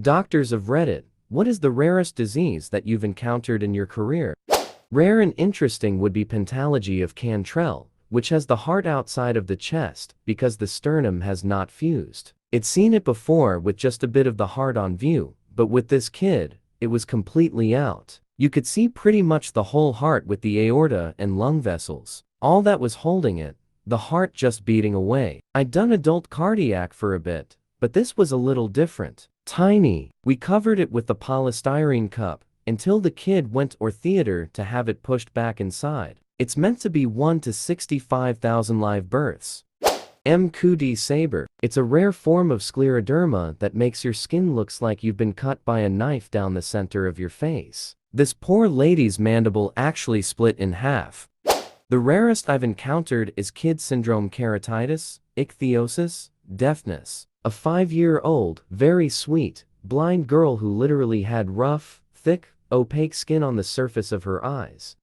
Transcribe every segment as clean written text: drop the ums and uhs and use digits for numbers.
Doctors of Reddit, what is the rarest disease that you've encountered in your career? Rare and interesting would be pentalogy of Cantrell, which has the heart outside of the chest because the sternum has not fused. It's seen it before with just a bit of the heart on view, but with this kid, it was completely out. You could see pretty much the whole heart with the aorta and lung vessels. All that was holding it, the heart just beating away. I'd done adult cardiac for a bit, but this was a little different. Tiny. We covered it with the polystyrene cup until the kid went or theater to have it pushed back inside. It's meant to be 1 to 65,000 live births. MQD saber. It's a rare form of scleroderma that makes your skin looks like you've been cut by a knife down the center of your face. This poor lady's mandible actually split in half. The rarest I've encountered is kid syndrome keratitis, ichthyosis, deafness. A 5-year-old, very sweet, blind girl who literally had rough, thick, opaque skin on the surface of her eyes.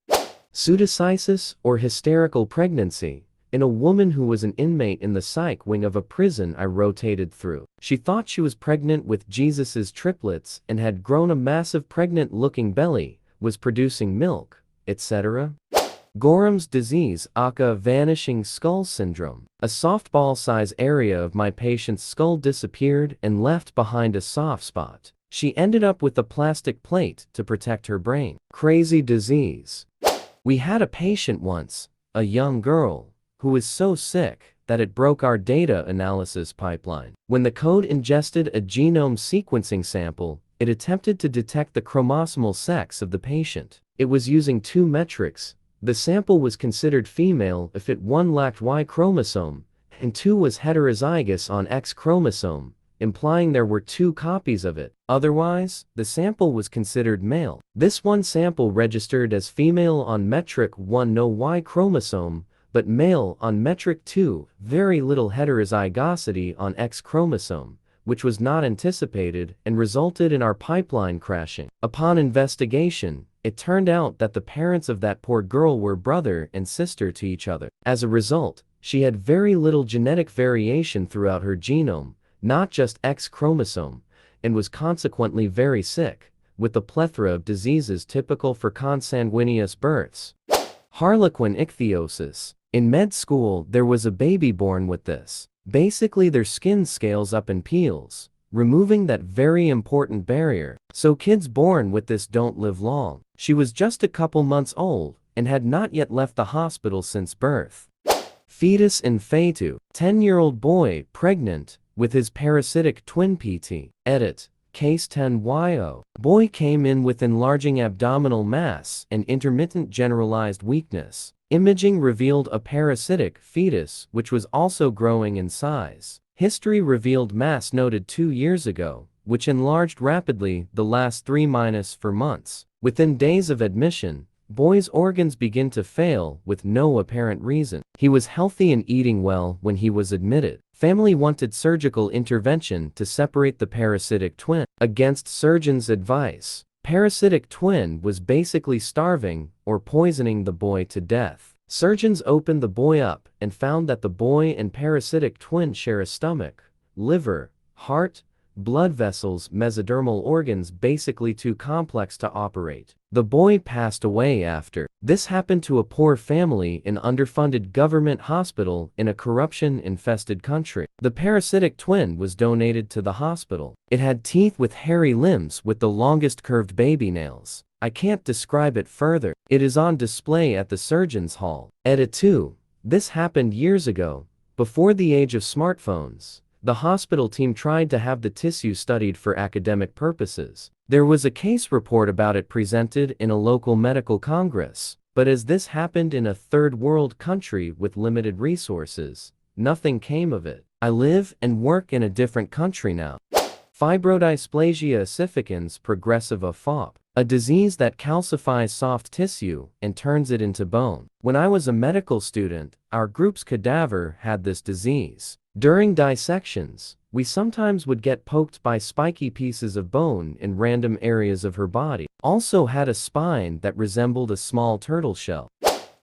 Pseudocyesis, or hysterical pregnancy, in a woman who was an inmate in the psych wing of a prison I rotated through. She thought she was pregnant with Jesus's triplets and had grown a massive pregnant-looking belly, was producing milk, etc. Gorham's disease, aka vanishing skull syndrome. A softball-size area of my patient's skull disappeared and left behind a soft spot. She ended up with a plastic plate to protect her brain. Crazy disease. We had a patient once, a young girl, who was so sick that it broke our data analysis pipeline. When the code ingested a genome sequencing sample, it attempted to detect the chromosomal sex of the patient. It was using two metrics. The sample was considered female if it 1 lacked Y chromosome, and 2 was heterozygous on X chromosome, implying there were 2 copies of it. Otherwise, the sample was considered male. This one sample registered as female on metric 1 no Y chromosome, but male on metric 2, very little heterozygosity on X chromosome, which was not anticipated and resulted in our pipeline crashing. Upon investigation, it turned out that the parents of that poor girl were brother and sister to each other. As a result, she had very little genetic variation throughout her genome, not just X chromosome, and was consequently very sick, with a plethora of diseases typical for consanguineous births. Harlequin ichthyosis. In med school, there was a baby born with this. Basically, their skin scales up and peels, removing that very important barrier. So kids born with this don't live long. She was just a couple months old and had not yet left the hospital since birth. Fetus and fetu. 10-year-old boy pregnant with his parasitic twin PT. Edit. Case 10yo. Boy came in with enlarging abdominal mass and intermittent generalized weakness. Imaging revealed a parasitic fetus which was also growing in size. History revealed mass noted 2 years ago, which enlarged rapidly the last 3-4 months. Within days of admission, boy's organs begin to fail with no apparent reason. He was healthy and eating well when he was admitted. Family wanted surgical intervention to separate the parasitic twin. Against surgeon's advice, parasitic twin was basically starving or poisoning the boy to death. Surgeons opened the boy up and found that the boy and parasitic twin share a stomach, liver, heart, blood vessels, mesodermal organs basically too complex to operate. The boy passed away after. This happened to a poor family in underfunded government hospital in a corruption-infested country. The parasitic twin was donated to the hospital. It had teeth with hairy limbs with the longest curved baby nails. I can't describe it further. It is on display at the surgeon's hall. Edit 2. This happened years ago, before the age of smartphones. The hospital team tried to have the tissue studied for academic purposes. There was a case report about it presented in a local medical congress, but as this happened in a third world country with limited resources, nothing came of it. I live and work in a different country now. Fibrodysplasia ossificans progressiva FOP, a disease that calcifies soft tissue and turns it into bone. When I was a medical student, our group's cadaver had this disease. During dissections, we sometimes would get poked by spiky pieces of bone in random areas of her body. Also had a spine that resembled a small turtle shell.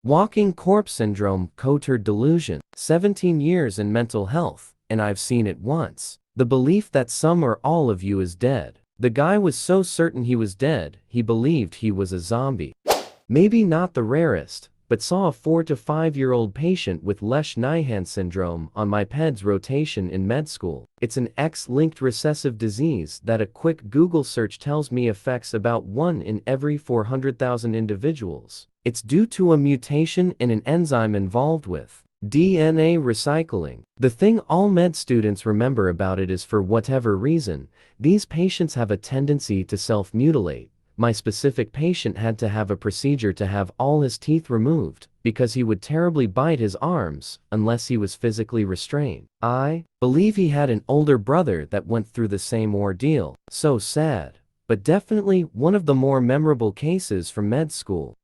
Walking corpse syndrome, Cotard delusion. 17 years in mental health, and I've seen it once. The belief that some or all of you is dead. The guy was so certain he was dead, he believed he was a zombie. Maybe not the rarest, but saw a 4 to 5-year-old patient with Lesch-Nyhan syndrome on my PEDS rotation in med school. It's an X-linked recessive disease that a quick Google search tells me affects about 1 in every 400,000 individuals. It's due to a mutation in an enzyme involved with DNA recycling. The thing all med students remember about it is, for whatever reason, these patients have a tendency to self-mutilate. My specific patient had to have a procedure to have all his teeth removed, because he would terribly bite his arms unless he was physically restrained. I believe he had an older brother that went through the same ordeal. So sad. But definitely one of the more memorable cases from med school.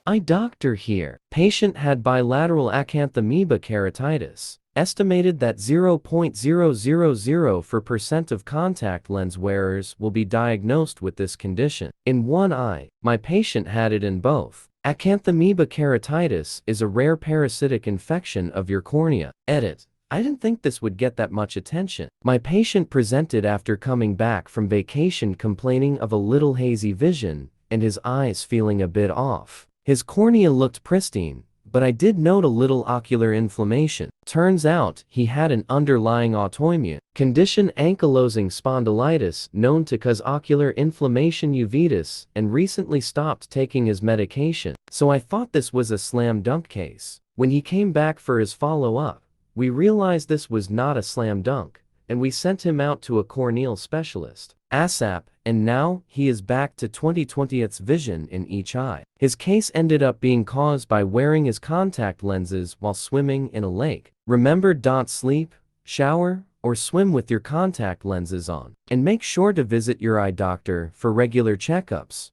Eye doctor here. Patient had bilateral acanthamoeba keratitis. Estimated that 0.000% of contact lens wearers will be diagnosed with this condition. In one eye, my patient had it in both. Acanthamoeba keratitis is a rare parasitic infection of your cornea. Edit. I didn't think this would get that much attention. My patient presented after coming back from vacation complaining of a little hazy vision and his eyes feeling a bit off. His cornea looked pristine, but I did note a little ocular inflammation. Turns out he had an underlying autoimmune condition, ankylosing spondylitis, known to cause ocular inflammation uveitis, and recently stopped taking his medication. So I thought this was a slam dunk case. When he came back for his follow-up, we realized this was not a slam dunk, and we sent him out to a corneal specialist ASAP, and now he is back to 20/20th vision in each eye. His case ended up being caused by wearing his contact lenses while swimming in a lake. Remember, don't sleep, shower, or swim with your contact lenses on. And make sure to visit your eye doctor for regular checkups.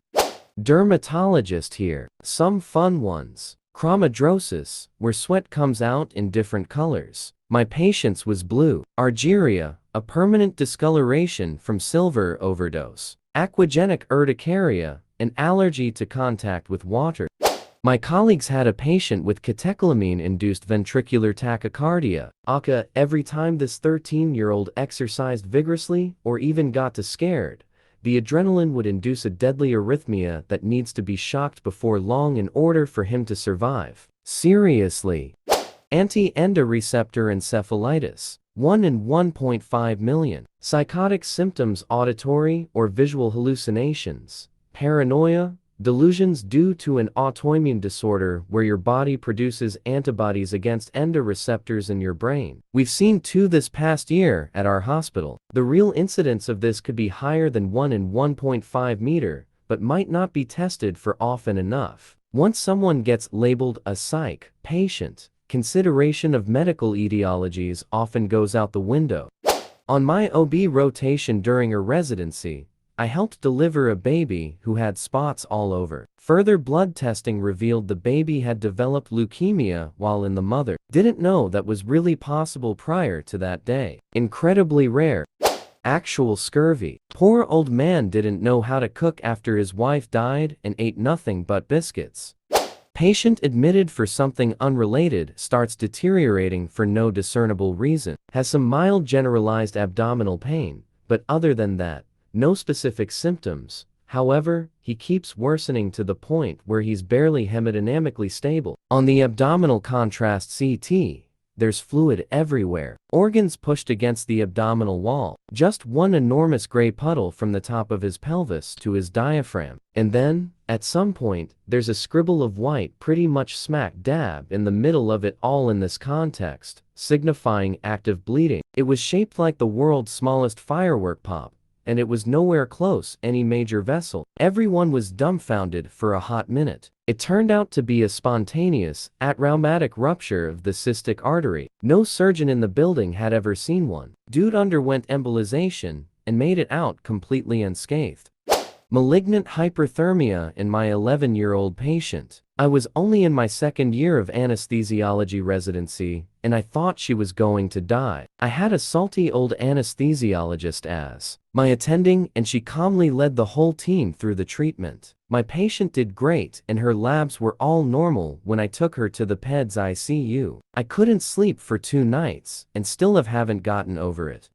Dermatologist here. Some fun ones. Chromadrosis, where sweat comes out in different colors. My patient's was blue. Argyria, a permanent discoloration from silver overdose. Aquagenic urticaria, an allergy to contact with water. My colleagues had a patient with catecholamine-induced ventricular tachycardia, AITAH. Every time this 13-year-old exercised vigorously or even got too scared, the adrenaline would induce a deadly arrhythmia that needs to be shocked before long in order for him to survive. Seriously. Anti-endo receptor encephalitis. 1 in 1.5 million. Psychotic symptoms: auditory or visual hallucinations, paranoia, delusions due to an autoimmune disorder where your body produces antibodies against endoreceptors in your brain. We've seen 2 this past year at our hospital. The real incidence of this could be higher than 1 in 1.5 meter, but might not be tested for often enough. Once someone gets labeled a psych patient, consideration of medical etiologies often goes out the window. On my OB rotation during a residency, I helped deliver a baby who had spots all over. Further blood testing revealed the baby had developed leukemia while in the mother. Didn't know that was really possible prior to that day. Incredibly rare. Actual scurvy. Poor old man didn't know how to cook after his wife died and ate nothing but biscuits. Patient admitted for something unrelated, starts deteriorating for no discernible reason. Has some mild generalized abdominal pain, but other than that, no specific symptoms. However, he keeps worsening to the point where he's barely hemodynamically stable. On the abdominal contrast CT, there's fluid everywhere. Organs pushed against the abdominal wall. Just one enormous gray puddle from the top of his pelvis to his diaphragm. And then, at some point, there's a scribble of white pretty much smack dab in the middle of it all in this context, signifying active bleeding. It was shaped like the world's smallest firework pop, and it was nowhere close any major vessel. Everyone was dumbfounded for a hot minute. It turned out to be a spontaneous, atraumatic rupture of the cystic artery. No surgeon in the building had ever seen one. Dude underwent embolization and made it out completely unscathed. Malignant hyperthermia in my 11-year-old patient. I was only in my 2nd year of anesthesiology residency, and I thought she was going to die. I had a salty old anesthesiologist as my attending, and she calmly led the whole team through the treatment. My patient did great, and her labs were all normal when I took her to the PEDS ICU. I couldn't sleep for 2 nights, and still haven't gotten over it.